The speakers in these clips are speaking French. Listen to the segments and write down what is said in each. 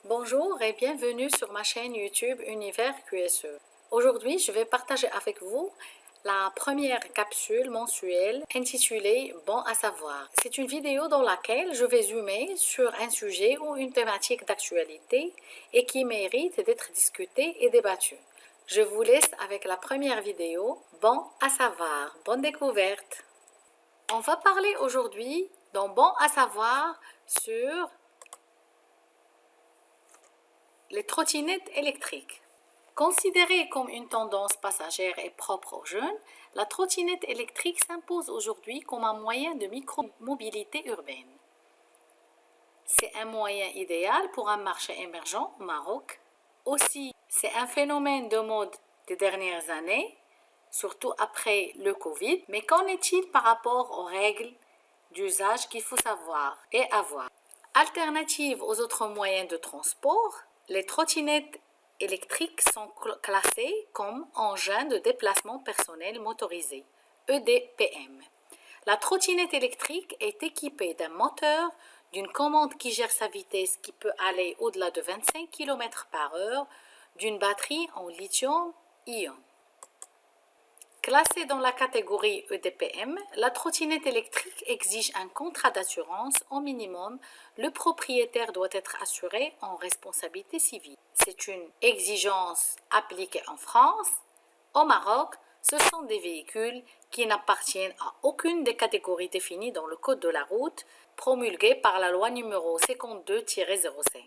Bonjour et bienvenue sur ma chaîne YouTube Univers QSE. Aujourd'hui, je vais partager avec vous la première capsule mensuelle intitulée Bon à savoir. C'est une vidéo dans laquelle je vais zoomer sur un sujet ou une thématique d'actualité et qui mérite d'être discutée et débattue. Je vous laisse avec la première vidéo Bon à savoir. Bonne découverte! On va parler aujourd'hui dans Bon à savoir sur les trottinettes électriques. Considérée comme une tendance passagère et propre aux jeunes, la trottinette électrique s'impose aujourd'hui comme un moyen de micromobilité urbaine. C'est un moyen idéal pour un marché émergent au Maroc. Aussi, c'est un phénomène de mode des dernières années, surtout après le Covid. Mais qu'en est-il par rapport aux règles d'usage qu'il faut savoir et avoir? Alternatives aux autres moyens de transport, les trottinettes électriques sont classées comme engins de déplacement personnel motorisé, EDPM. La trottinette électrique est équipée d'un moteur, d'une commande qui gère sa vitesse qui peut aller au-delà de 25 km/h, d'une batterie en lithium-ion. Classée dans la catégorie EDPM, la trottinette électrique exige un contrat d'assurance au minimum. Le propriétaire doit être assuré en responsabilité civile. C'est une exigence appliquée en France. Au Maroc, ce sont des véhicules qui n'appartiennent à aucune des catégories définies dans le Code de la route promulgué par la loi numéro 52-05.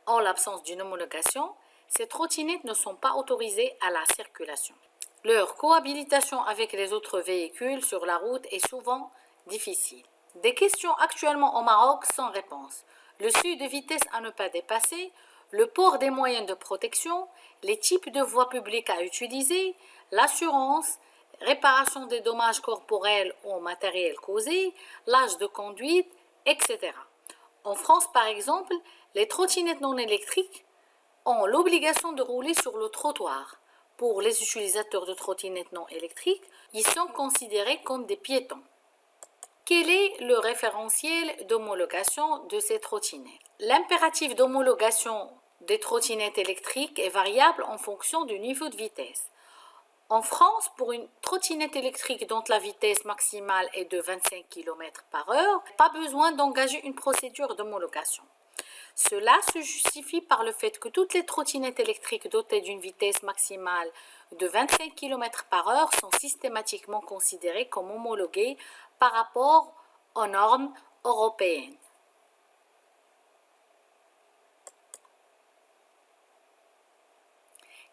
En l'absence d'une homologation, ces trottinettes ne sont pas autorisées à la circulation. Leur cohabitation avec les autres véhicules sur la route est souvent difficile. Des questions actuellement au Maroc sans réponse. Le seuil de vitesse à ne pas dépasser, le port des moyens de protection, les types de voies publiques à utiliser, l'assurance, réparation des dommages corporels ou matériels causés, l'âge de conduite, etc. En France, par exemple, les trottinettes non électriques ont l'obligation de rouler sur le trottoir. Pour les utilisateurs de trottinettes non électriques, ils sont considérés comme des piétons. Quel est le référentiel d'homologation de ces trottinettes? L'impératif d'homologation des trottinettes électriques est variable en fonction du niveau de vitesse. En France, pour une trottinette électrique dont la vitesse maximale est de 25 km/h, pas besoin d'engager une procédure d'homologation. Cela se justifie par le fait que toutes les trottinettes électriques dotées d'une vitesse maximale de 25 km/h sont systématiquement considérées comme homologuées par rapport aux normes européennes.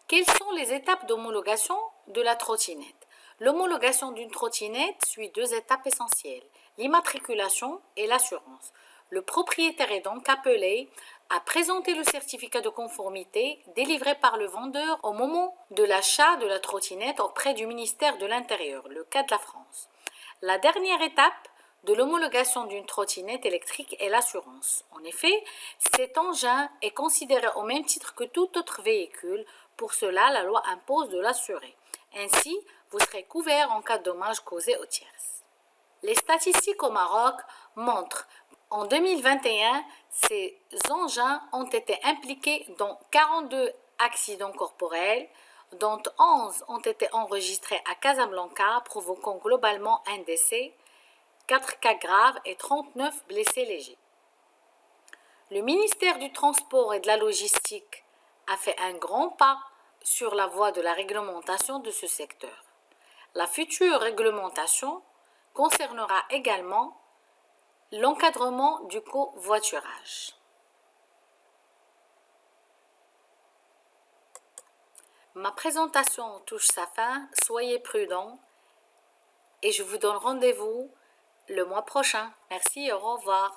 Quelles sont les étapes d'homologation de la trottinette? L'homologation d'une trottinette suit deux étapes essentielles, l'immatriculation et l'assurance. Le propriétaire est donc appelé à présenter le certificat de conformité délivré par le vendeur au moment de l'achat de la trottinette auprès du ministère de l'Intérieur, le cas de la France. La dernière étape de l'homologation d'une trottinette électrique est l'assurance. En effet, cet engin est considéré au même titre que tout autre véhicule. Pour cela, la loi impose de l'assurer. Ainsi, vous serez couvert en cas de dommages causés aux tierces. Les statistiques au Maroc montrent qu'en 2021, ces engins ont été impliqués dans 42 accidents corporels, dont 11 ont été enregistrés à Casablanca, provoquant globalement un décès, 4 cas graves et 39 blessés légers. Le ministère du Transport et de la Logistique a fait un grand pas sur la voie de la réglementation de ce secteur. La future réglementation concernera également l'encadrement du covoiturage. Ma présentation touche sa fin, soyez prudents et je vous donne rendez-vous le mois prochain. Merci et au revoir.